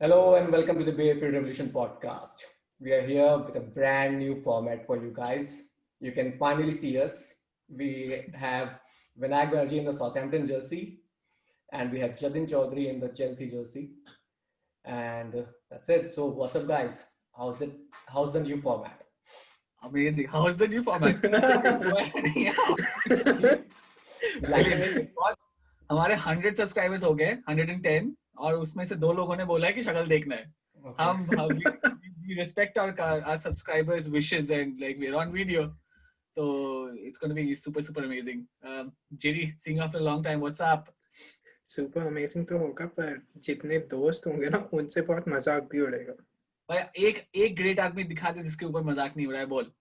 Hello and welcome to the Bayfield Revolution podcast. We are here with a brand new format for you guys. You can finally see us. We have Vinayak Banerjee in the Southampton jersey, and we have Jatin Chaudhary in the Chelsea jersey. And that's it. So, what's up, guys? How's it? How's the new format? Amazing. How's the new format? You liking it? बहुत हमारे 100 subscribers हो गए 110 और उसमें से 2 लोगों ने बोला है कि शक्ल देखना है Okay. we respect our subscribers wishes and like we're on video so it's going to be super amazing. JD, seeing after a long time, what's up? Super amazing तो होगा पर जितने दोस्त होंगे ना उनसे बहुत मजाक भी उड़ेगा भाई एक ग्रेट आदमी दिखा दे जिसके ऊपर मजाक नहीं उड़ा है, बोल।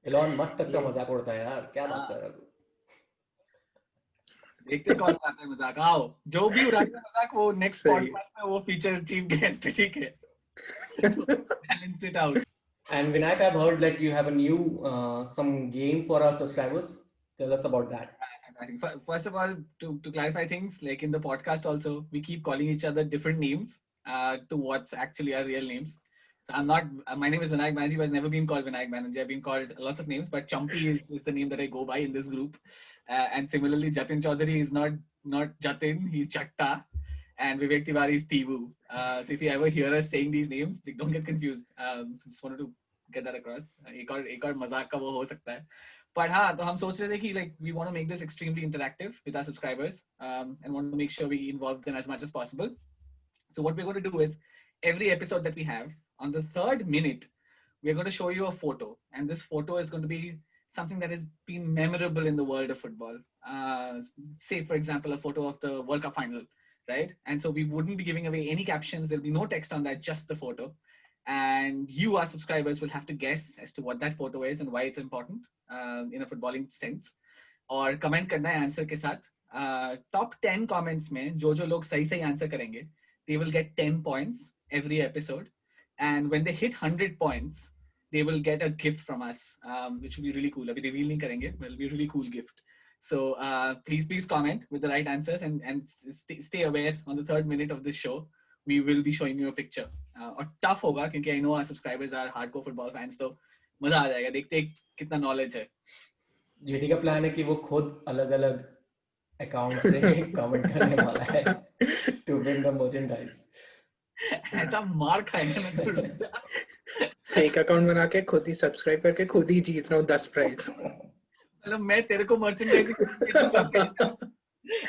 एलॉन मस्क तक का मजाक उड़ता है यार, क्या बात कर रहा है तू? देखते कौन उड़ाता है मजाक। आओ, जो भी उड़ाता है मजाक वो नेक्स्ट पॉडकास्ट में वो फीचर चीफ गेस्ट, ठीक है? Balance it out. And Vinayak, I've heard like you have a new some game for our subscribers. Tell us about that. First of all, to clarify things, like in the podcast also, we keep calling each other different names to what's actually our real names. So I'm not, my name is Vinayak Banerjee, but I've never been called Vinayak Banerjee. I've been called lots of names, but Chumpy is the name that I go by in this group. And similarly, Jatin Chaudhary is not Jatin, he's Chatta. And Vivek Tiwari is Tivu. So if you ever hear us saying these names, don't get confused. So just wanted to get that across. एक और मजाक का वो हो सकता है. But हाँ, तो हम सोच रहे थे कि like we want to make this extremely interactive with our subscribers and want to make sure we involve them as much as possible. So what we're going to do is every episode that we have, on the 3rd minute, we're going to show you a photo, and this photo is going to be something that has been memorable in the world of football. Say, for example, a photo of the World Cup final, right? And so we wouldn't be giving away any captions. There'll be no text on that, just the photo. And you, our subscribers, will have to guess as to what that photo is and why it's important in a footballing sense. और comment करना है answer के साथ. Top 10 comments में जो लोग सही answer करेंगे, they will get 10 points every episode, and when they hit 100 points, they will get a gift from us, which will be really cool. अभी reveal नहीं करेंगे, but it'll be a really cool gift. So please comment with the right answers and stay aware on the 3rd minute of this show. We will be showing you a picture. और tough होगा क्योंकि I know our subscribers are hardcore football fans, तो मजा आ जाएगा, देखते कितना knowledge है. JD का प्लान है कि वो खुद अलग-अलग अकाउंट से कमेंट करने वाला है टू विन द मर्चेंडाइज. ऐसा मार खाएगा ना तो रुक जा. फेक अकाउंट बना के खुद ही सब्सक्राइब करके खुद ही जीत रहा हूँ 10 प्राइज. मतलब मैं तेरे को मर्चेंडाइजिंग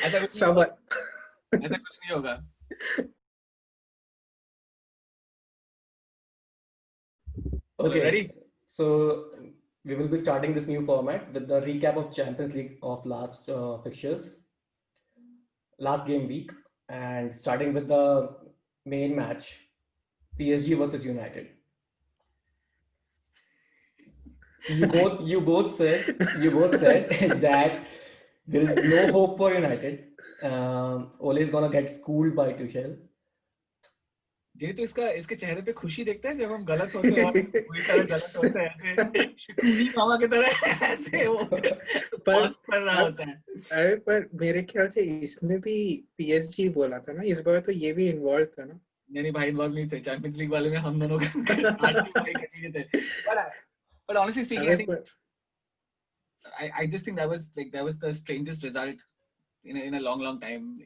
ऐसा कुछ नहीं होगा. Okay, ready? So we will be starting this new format with the recap of Champions League of last fixtures, last game week, and starting with the main match, PSG versus United. You both said that there is no hope for United. Ole is gonna get schooled by Tuchel. ये तो इसके चेहरे पे खुशी देखते हैं जब हम गलत होते हैं और पूरी तरह गलत होते हैं, ऐसे शिकूनी मामा की तरह ऐसे वो पास कर रहा होता है. अरे पर मेरे ख्याल से इसमें भी PSG बोला था ना, इस बार तो ये भी इन्वॉल्व था ना. नहीं भाई इन्वॉल्व नहीं थे. चैंपियंस लीग वाले में हम दोनों का 8 की भाई कहीं थे. But honestly speaking, I think I just think that was the strangest result in a long time.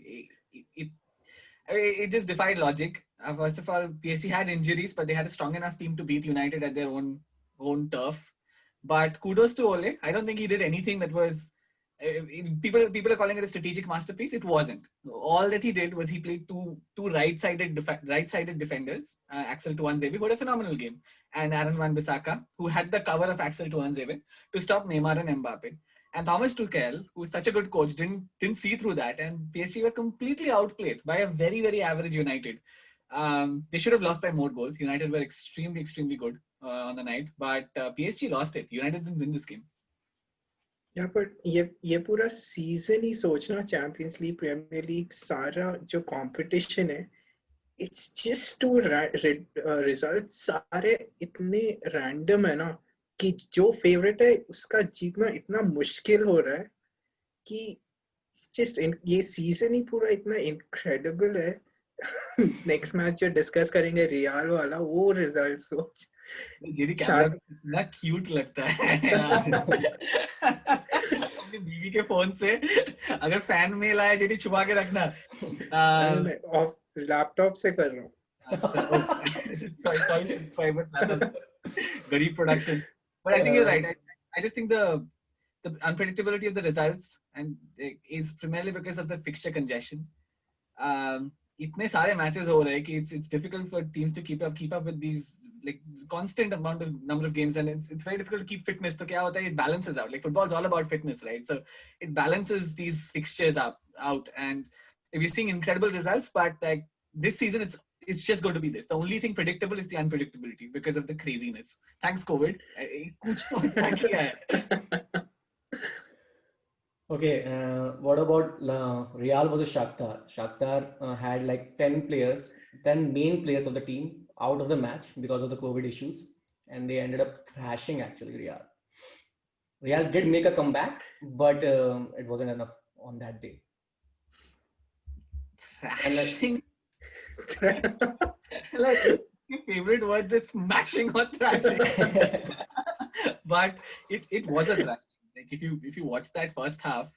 It just defied logic. First of all, PSG had injuries, but they had a strong enough team to beat United at their own turf. But kudos to Ole. I don't think he did anything that was. People are calling it a strategic masterpiece. It wasn't. All that he did was he played two right-sided defenders, Axel Tuanzebe, who had a phenomenal game, and Aaron Wan-Bissaka, who had the cover of Axel Tuanzebe to stop Neymar and Mbappe. And Thomas Tuchel, who is such a good coach, didn't see through that, and PSG were completely outplayed by a very, very average United. They should have lost by more goals. United were extremely good on the night, but PSG lost it. United didn't win this game. Yeah, but ये पूरा season ही सोचना, champions league, premiere league, सारा जो competition है, it's just to result सारे इतने random है ना कि जो फेवरेट है उसका जीतना इतना मुश्किल हो रहा है कि जस्ट ये सीजन ही पूरा इतना इनक्रेडिबल है नेक्स्ट मैच जो डिस्कस करेंगे रियल वाला वो रिजल्ट सोच जेडी कैमरा में कितना क्यूट लगता है अपनी बीवी के फोन से अगर फैन मेल आया जेडी छुपा के रखना मैं ऑफ लैपटॉप से कर रहा हूँ sorry subscribers Garib Productions but I think you're right I just think the unpredictability of the results and is primarily because of the fixture congestion इतने सारे मैचेस हो रहे हैं कि it's difficult for teams to keep up with these like constant number of games and it's very difficult to keep fitness तो क्या होता है it balances out like football is all about fitness right so it balances these fixtures out and we're seeing incredible results but like this season it's just going to be this the only thing predictable is the unpredictability because of the craziness thanks COVID कुछ तो अच्छा किया है Okay, what about Real versus Shakhtar? Shakhtar had like 10 players, 10 main players of the team out of the match because of the COVID issues, and they ended up thrashing actually Real. Real did make a comeback, but it wasn't enough on that day. Thrashing. Like your favorite words is smashing or thrashing. But it was a thrashing. Like if you watch that first half,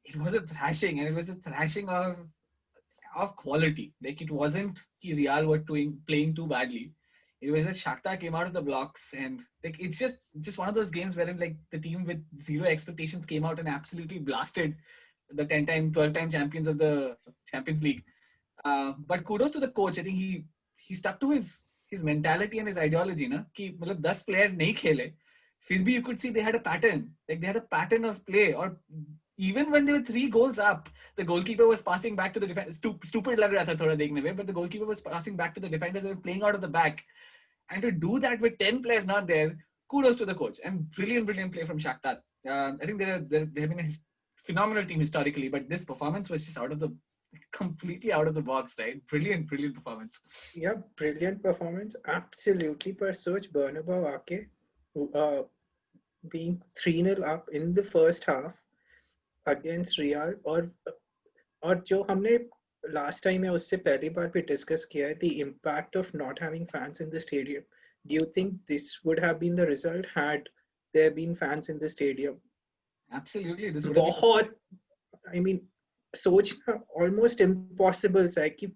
it was a thrashing, and it was a thrashing of quality. Like it wasn't Real were playing too badly. It was that Shakhtar came out of the blocks, and like it's just one of those games wherein like the team with zero expectations came out and absolutely blasted the 10-time, 12-time champions of the Champions League. But kudos to the coach. I think he stuck to his mentality and his ideology. Na कि मतलब 10 player नहीं खेले, फिर भी you could see they had a pattern. Like they had a pattern of play. Or even when they were 3 goals up, the goalkeeper was passing back to the defense. Stupid लग रहा था थोड़ा देखने में, but the goalkeeper was passing back to the defenders and playing out of the back. And to do that with 10 players not there, kudos to the coach. And brilliant play from Shakhtar. I think they have been a phenomenal team historically, but this performance was just completely out of the box, right? Brilliant performance. Yeah, brilliant performance. Absolutely. पर सोच बर्नाबाउ आके being 3-0 up in the first half against Real और जो हमने last time या उससे पहली बार भी discuss किया है the impact of not having fans in the stadium. Do you think this would have been the result had there been fans in the stadium? Absolutely. This would have बहुत I mean सोचना almost impossible सा है कि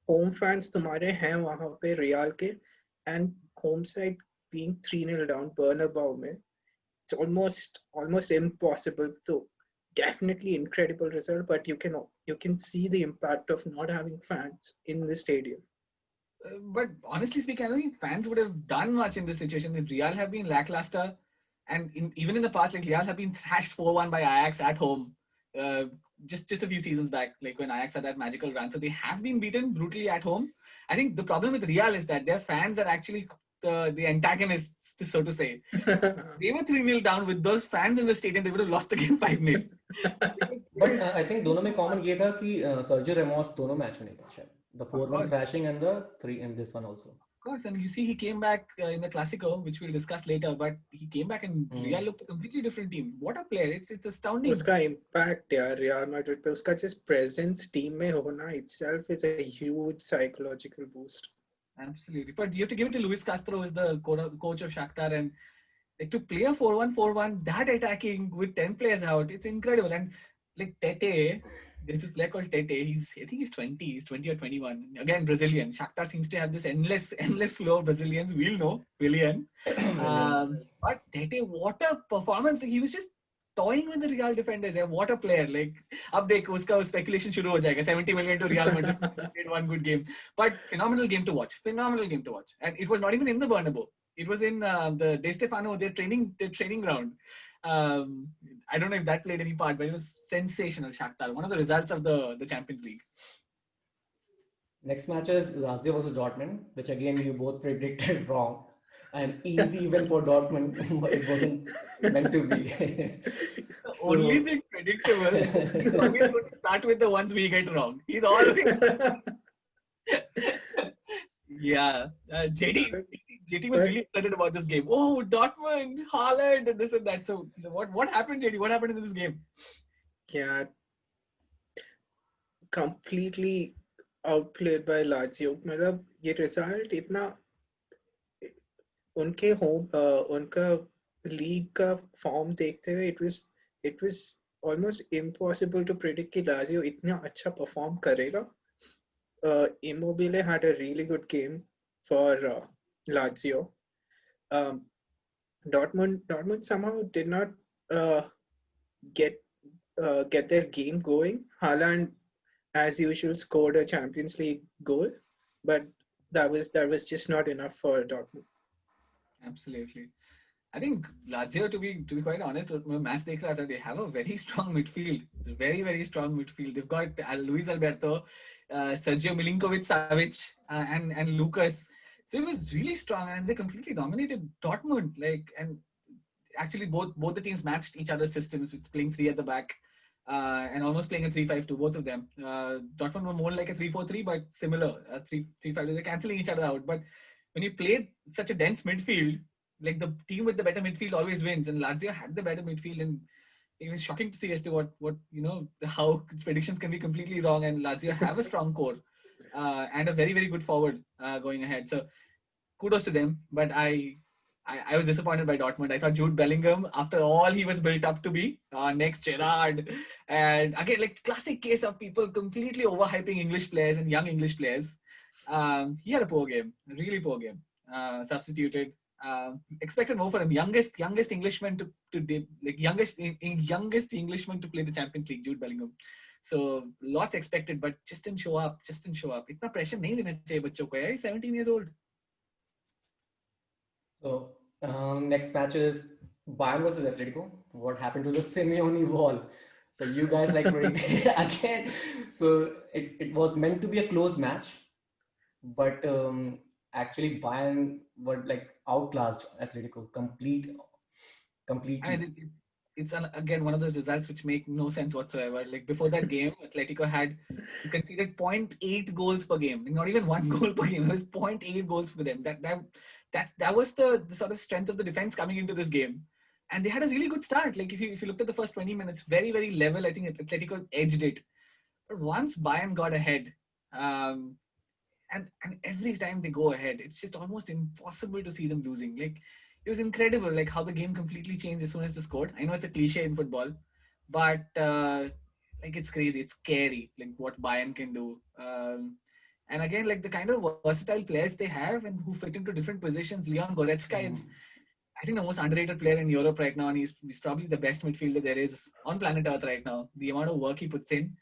home fans तुम्हारे हैं वहाँ पे real के and home side being 3-0 down Bernabeu में it's almost impossible so definitely incredible result but you can see the impact of not having fans in the stadium. But honestly speaking, I don't think fans would have done much in this situation. Real have been lackluster, and even in the past, like Real have been thrashed 4-1 by Ajax at home. Just a few seasons back, like when Ajax had that magical run. So they have been beaten brutally at home. I think the problem with Real is that their fans are actually the antagonists, so to say. They were 3-0 down with those fans in the stadium. They would have lost the game 5-0. But I think दोनों में common ये था कि Sergio Ramos दोनों match में नहीं था शायद. The 4-1 thrashing and the 3 in this one also. Of course, and you see he came back in the Clasico, which we'll discuss later, but he came back and Real looked a completely different team. What a player. It's astounding. उसका impact यार Real Madrid पे उसका just presence team में होना itself is a huge psychological boost. Absolutely. But you have to give it to Luis Castro, who is the coach of Shakhtar, and like to play a 4-1, that attacking with 10 players out, it's incredible. And like Tete, there's this player called Tete. I think he's 20. He's 20 or 21. Again, Brazilian. Shakhtar seems to have this endless flow of Brazilians. We'll know. Willian. But Tete, what a performance. Like, he was just toying with the Real defenders. What a player. Like, अब देख उसका speculation शुरू हो जाएगा. 70 million to Real Madrid. Played one good game. But phenomenal game to watch. And it was not even in the Bernabeu. It was in the De Stefano, their training ground. I don't know if that played any part, but it was sensational. Shakhtar, one of the results of the Champions League. Next match is Lazio versus Dortmund, which again you both predicted wrong. An easy win for Dortmund, but it wasn't meant to be. The only thing predictable is he's always going to start with the ones we get wrong. He's always... Yeah, JT was really excited about this game. Oh, Dortmund, Haaland, and this and that. So what happened, JT? What happened in this game? Yeah, completely outplayed by Lazio. मतलब ये result इतना उनके home उनका league का form देखते हुए it was almost impossible to predict कि Lazio इतना अच्छा परफॉर्म करेगा. Immobile had a really good game for Lazio. Um, Dortmund somehow did not uh, get get their game going. Haaland, as usual, scored a Champions League goal, but that was just not enough for Dortmund. Absolutely. I think Lazio, to be quite honest, मैं match देख रहा था, they have a very strong midfield, very very strong midfield. They've got Luis Alberto, Sergio Milinkovic-Savic, and Lucas. So it was really strong, and they completely dominated Dortmund. And actually both the teams matched each other's systems with playing three at the back. And almost playing a 3-5-2, both of them. Dortmund were more like a 3-4-3, but similar. 3-5. They're cancelling each other out. But when you play such a dense midfield, like the team with the better midfield always wins, and Lazio had the better midfield, and it was shocking to see as to what how its predictions can be completely wrong, and Lazio have a strong core and a very very good forward going ahead. So kudos to them, but I was disappointed by Dortmund. I thought Jude Bellingham, after all he was built up to be, next Gerrard, and again like classic case of people completely overhyping English players and young English players. He had a poor game, really poor game. Substituted. Expected more for him. Youngest Englishman youngest Englishman to play the Champions League, Jude Bellingham. So lots expected, but just didn't show up. इतना pressure नहीं देना चाहिए बच्चों को. He's 17 years old. So next match is Bayern versus Atletico. What happened to the Simeone wall? So you guys like predict again. So it was meant to be a close match, but actually Bayern were like outclassed Atletico completely. It's again one of those results which make no sense whatsoever. Like before that game, Atletico had conceded 0.8 goals per game. Not even one goal per game. It was 0.8 goals for them. That was the sort of strength of the defense coming into this game. And they had a really good start. Like if you looked at the first 20 minutes, very, very level. I think Atletico edged it. But once Bayern got ahead, and every time they go ahead, it's just almost impossible to see them losing. Like it was incredible, like how the game completely changed as soon as they scored. I know it's a cliche in football, but like it's crazy, it's scary, like what Bayern can do. And again, like the kind of versatile players they have and who fit into different positions. Leon Goretzka is, I think, the most underrated player in Europe right now, and he's probably the best midfielder there is on planet Earth right now. The amount of work he puts in.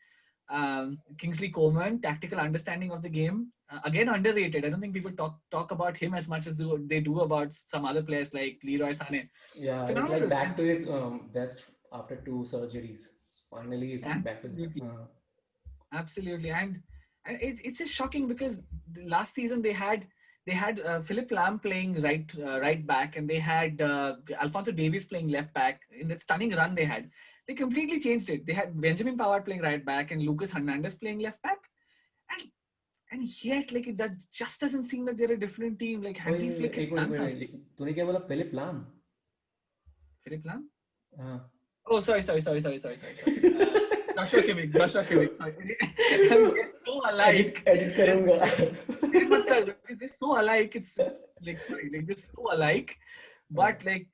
Kingsley Coman, tactical understanding of the game, again underrated. I don't think people talk about him as much as they do about some other players like Leroy Sané. Yeah, it's like back to his best after 2 surgeries. Finally, he's back to his. Absolutely, and it's just shocking because the last season they had Philip Lahm playing right back, and they had Alphonso Davies playing left back in that stunning run they had. They completely changed it. They had Benjamin Pavard playing right back and Lucas Hernandez playing left back. And yet, like, it just doesn't seem like they're a different team. Like, Hansi Flick has done something. तूने क्या बोला? Philip Lahm? Philip Lahm? हाँ. Oh, sorry. Joshua Kimmich. Sorry. They're so alike. Edit करूँगा. They're so alike. It's like, sorry, like, they're so alike. But, like,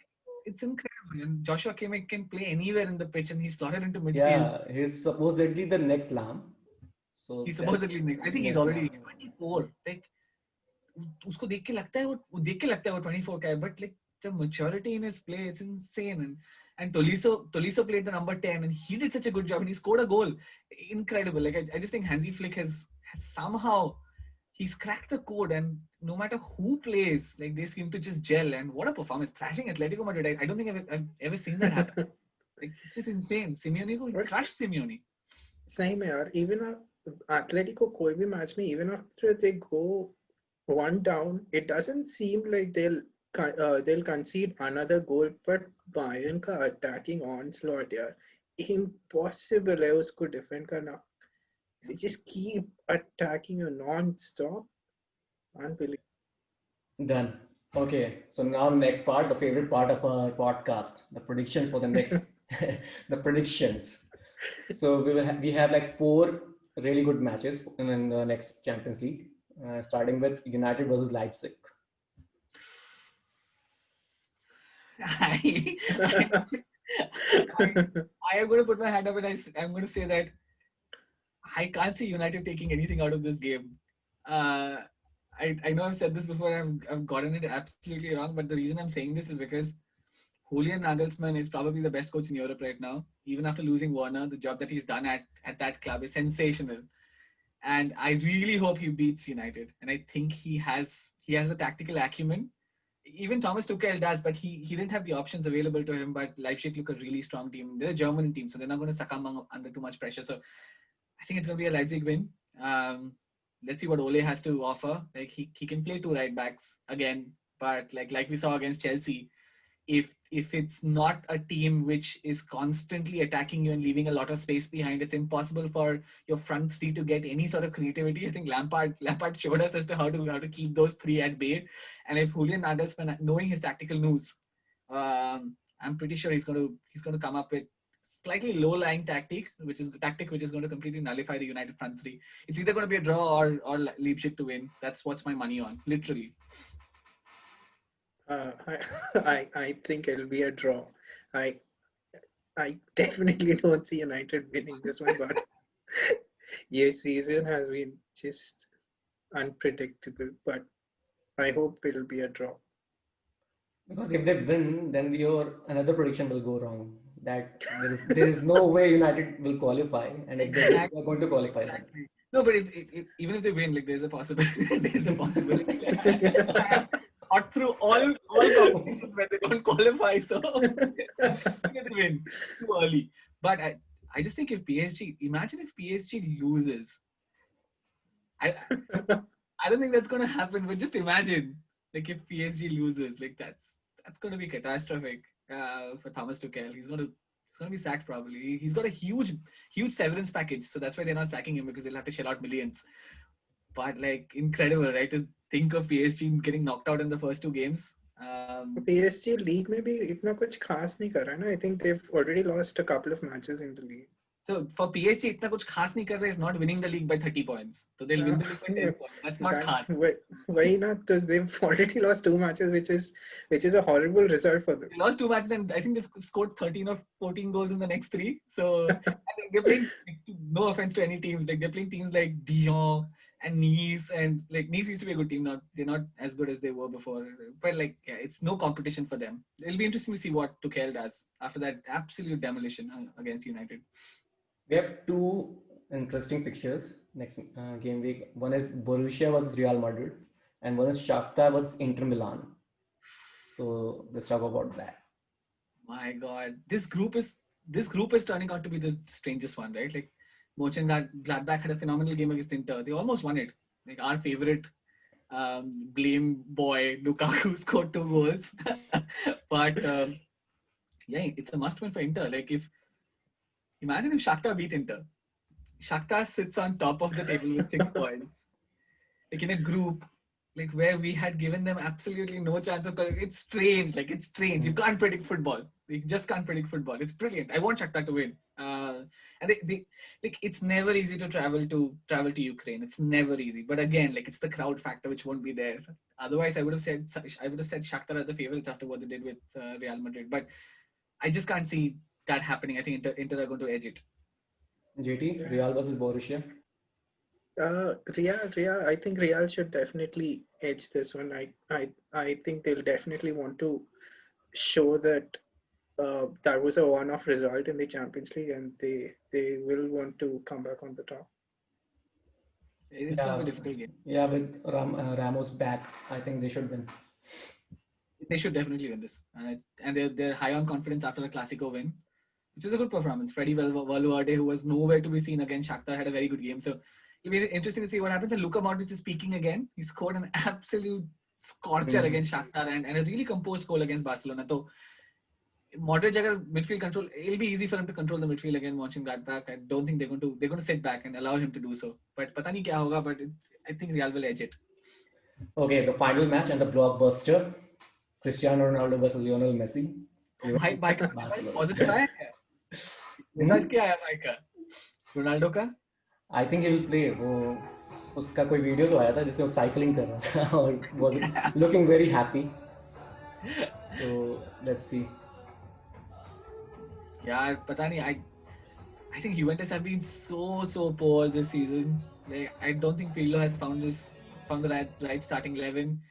it's incredible. And Joshua Kimmich can play anywhere in the pitch, and he's slotted into midfield. Yeah, he's supposedly the next Lamb. So he's supposedly next. I think he's 24. Like, उसको देख के लगता है वो 24 का है, but like the maturity in his play, it's insane. And Tolisso played the number 10, and he did such a good job, and he scored a goal. Incredible. Like I just think Hansi Flick has somehow he's cracked the code, and no matter who plays, like they seem to just gel. And what a performance! Thrashing Atletico Madrid. I don't think I've ever seen that happen. Like it's just insane. Simeone crushed Simeone. Same यार. Even Atletico कोई भी match में, even after they go one down, it doesn't seem like they'll concede another goal. But Bayern का attacking onslaught यार, impossible है उसको defend करना. They just keep attacking you non-stop. Unbelievable. Done. Okay, so now next part, the favorite part of our podcast, the predictions for the next, the predictions. So we have like 4 really good matches in the next Champions League, starting with United versus Leipzig. I, I am going to put my hand up and I'm going to say that I can't see United taking anything out of this game. Uh, I know I've said this before. I've gotten it absolutely wrong, but the reason I'm saying this is because Julian Nagelsmann is probably the best coach in Europe right now. Even after losing Werner, the job that he's done at that club is sensational. And I really hope he beats United. And I think he has the tactical acumen. Even Thomas Tuchel does, but he didn't have the options available to him. But Leipzig look a really strong team. They're a German team, so they're not going to succumb under too much pressure. So I think it's going to be a Leipzig win. Let's see what Ole has to offer. Like he can play two right backs again, but like we saw against Chelsea, if it's not a team which is constantly attacking you and leaving a lot of space behind, it's impossible for your front three to get any sort of creativity. I think Lampard showed us as to how to keep those three at bay. And if Julian Nagelsmann, knowing his tactical moves, I'm pretty sure he's going to come up with slightly low-lying tactic, which is going to completely nullify the United front three. It's either going to be a draw or Leipzig to win. That's what's my money on, literally. I think it'll be a draw. I definitely don't see United winning this one, but your season has been just unpredictable. But I hope it'll be a draw. Because if they win, then another prediction will go wrong. That there is no way United will qualify, and if they are going to qualify, exactly. Then. No, but even if they win, like there's a possibility. There's a possibility. Not through all competitions where they don't qualify, so they win. It's too early. But I just think imagine if PSG loses. I don't think that's going to happen. But just imagine, like if PSG loses, like that's going to be catastrophic for Thomas Tuchel. He's going to be sacked probably. He's got a huge severance package, so that's why they're not sacking him, because they'll have to shell out millions. But like incredible, right? To think of PSG getting knocked out in the first two games. PSG league में भी इतना कुछ खास नहीं कर रहा ना. I think they've already lost a couple of matches in the league. So for PSG इतना कुछ खास नहीं कर रहे is not winning the league by 30 points. So they'll win the league by 10 points. That's not खास. वही ना, because they've already lost two matches, which is a horrible result for them. They lost two matches and I think they've scored 13 or 14 goals in the next three. So they're playing, no offense to any teams, like they're playing teams like Dijon and Nice, and like Nice used to be a good team. They're not as good as they were before, but like it's no competition for them. It'll be interesting to see what Tuchel does after that absolute demolition against United. We have two interesting fixtures next game week. One is Borussia versus Real Madrid, and one is Shakhtar versus Inter Milan. So let's talk about that. My God, this group is turning out to be the strangest one, right? Like Mönchengladbach had a phenomenal game against Inter. They almost won it. Like our favorite blame boy Lukaku scored 2 goals, but yeah, it's a must win for Inter. Like imagine if Shakhtar beat Inter. Shakhtar sits on top of the table with 6 points. Like in a group, like where we had given them absolutely no chance of. It's strange. Like it's strange. You can't predict football. You just can't predict football. It's brilliant. I want Shakhtar to win. And they like it's never easy to travel to Ukraine. It's never easy. But again, like it's the crowd factor which won't be there. Otherwise, I would have said Shakhtar are the favorites after what they did with Real Madrid. But I just can't see that happening. I think Inter are going to edge it. JT, Real versus Borussia. Real. I think Real should definitely edge this one. I think they'll definitely want to show that that was a one-off result in the Champions League, and they will want to come back on the top. It's going to be a difficult game. Yeah, with Ramos back, I think they should win. They should definitely win this, and they're high on confidence after a Clasico win, which is a good performance. Freddie Valverde, who was nowhere to be seen against Shakhtar, had a very good game. So it'll be interesting to see what happens. And Luka Modric is peaking again. He scored an absolute scorcher against Shakhtar and a really composed goal against Barcelona. So Modric agar midfield control, it'll be easy for him to control the midfield again. Mönchengladbach, I don't think they're going to sit back and allow him to do so. But pata nahi kya hoga, but I think Real will edge it. Okay, the final match and the blockbuster: Cristiano Ronaldo versus Lionel Messi. भाई का positive आया क्या? Result क्या आया भाई का? Ronaldo का? I think he'll play. वो उसका कोई वीडियो तो आया था जिसमें वो साइकिलिंग कर रहा था और was looking very happy. So let's see. Yeah, पता नहीं. I think Juventus have been so poor this season. Like I don't think Pirlo has found the right starting 11.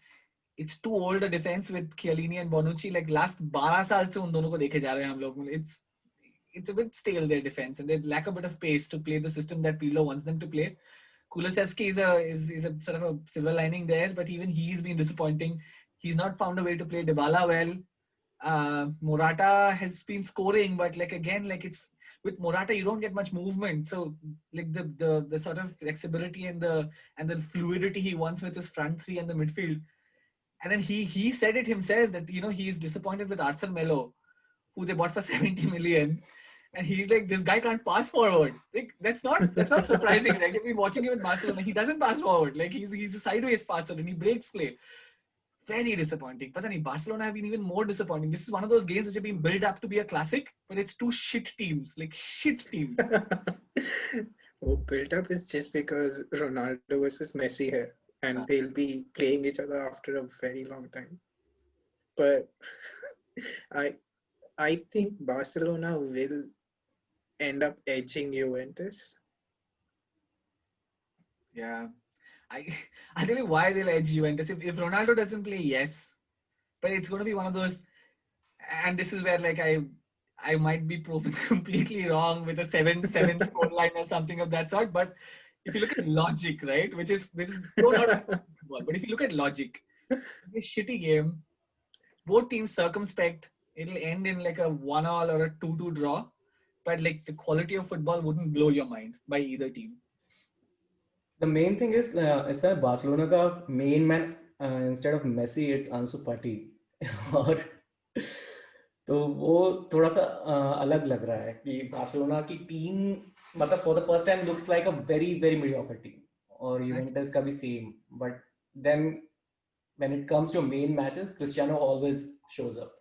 It's too old a defense with Chiellini and Bonucci. Like last 12 साल से उन दोनों को देखे जा रहे हैं हम लोग. It's a bit stale, their defense, and they lack a bit of pace to play the system that Pirlo wants them to play. Kulusevski is a sort of a silver lining there, but even he's been disappointing. He's not found a way to play Dybala well. Morata has been scoring, but like again, like it's with Morata, you don't get much movement. So like the sort of flexibility and the fluidity he wants with his front three and the midfield. And then he said it himself that he's disappointed with Arthur Melo, who they bought for 70 million. And he's like, this guy can't pass forward. Like that's not surprising. Like if you're watching him with Barcelona, he doesn't pass forward. Like he's a sideways passer and he breaks play. Very disappointing. But then Barcelona have been even more disappointing. This is one of those games which have been built up to be a classic, but it's two shit teams. Like shit teams. Oh, built up is just because Ronaldo versus Messi here, and they'll be playing each other after a very long time. But I think Barcelona will end up edging Juventus. Yeah. I'll tell you why they'll edge Juventus. If Ronaldo doesn't play, yes. But it's going to be one of those, and this is where like I might be proven completely wrong with a 7-7 scoreline or something of that sort. But if you look at logic, right, which is so not football, but if you look at logic, a shitty game, both teams circumspect, it'll end in like a 1-1 or a 2-2 draw. But like the quality of football wouldn't blow your mind by either team. The main thing is that Barcelona का main man instead of Messi it's Ansu Fati और तो वो थोड़ा सा अलग लग रहा है कि बार्सिलोना की टीम मतलब for the first time looks like a very mediocre team और Juventus का भी same but then when it comes to main matches Cristiano always shows up.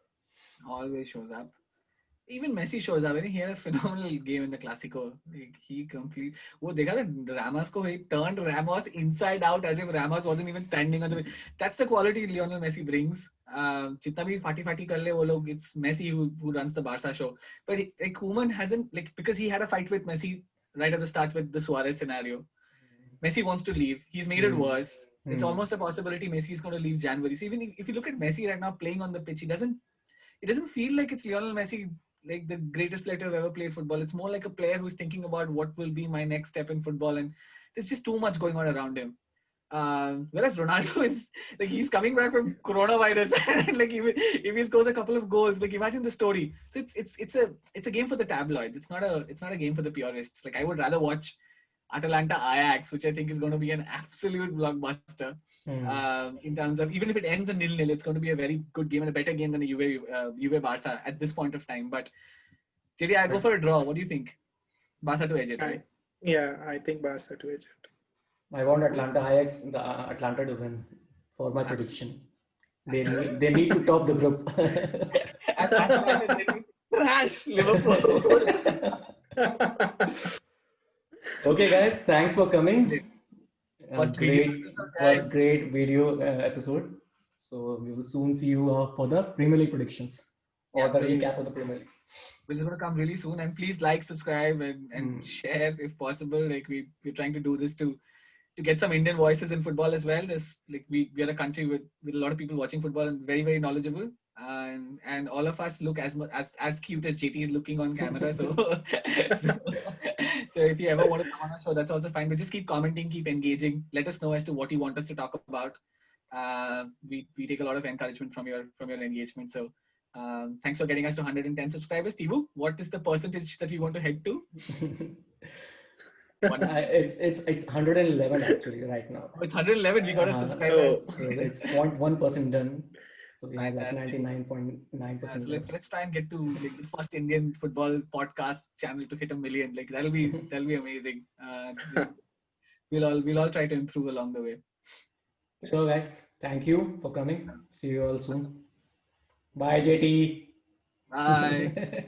Always shows up. Even Messi shows up. I think he had a phenomenal game in the Clasico. Like, he complete. वो देखा था Ramos को he turned Ramos inside out as if Ramos wasn't even standing on the. That's the quality Lionel Messi brings. जितना भी फाटी कर ले वो लोग, it's Messi who runs the Barca show. But like Koeman hasn't like because he had a fight with Messi right at the start with the Suarez scenario. Messi wants to leave. He's made it worse. It's almost a possibility Messi is going to leave January. So even if you look at Messi right now playing on the pitch, it doesn't feel like it's Lionel Messi, like the greatest player to have ever played football. It's more like a player who's thinking about what will be my next step in football, and there's just too much going on around him. Whereas Ronaldo is like he's coming back from coronavirus, and like even if he scores a couple of goals, like imagine the story. So it's a game for the tabloids. It's not a game for the purists. Like I would rather watch Atalanta Ajax, which I think is going to be an absolute blockbuster. In terms of even if it ends a 0-0, it's going to be a very good game and a better game than a Juve Barca at this point of time. But JD, I go for a draw. What do you think? Barca to edge it, right? I think Barca to edge it. I want Atlanta to win for my prediction. They need to top the group. Atlanta they need to trash Liverpool. Okay, guys, thanks for coming. First great video episode. So we will soon see you for the Premier League predictions or the recap of the Premier League, which is going to come really soon. And please like, subscribe, and share if possible. Like we're trying to do this to get some Indian voices in football as well. There's like we are a country with a lot of people watching football and very knowledgeable. And all of us look as cute as JT is looking on camera. So if you ever want to come on our show, that's also fine. But just keep commenting, keep engaging. Let us know as to what you want us to talk about. We take a lot of encouragement from your engagement. So thanks for getting us to 110 subscribers. Tivu, what is the percentage that we want to head to? It's 111 actually right now. It's 111. We got a subscriber. So it's 0.1% done. So we have like 99.9%. So let's try and get to like the first Indian football podcast channel to hit 1 million. Like that'll be amazing. We'll all try to improve along the way. So guys, thank you for coming. See you all soon. Bye, JT. Bye.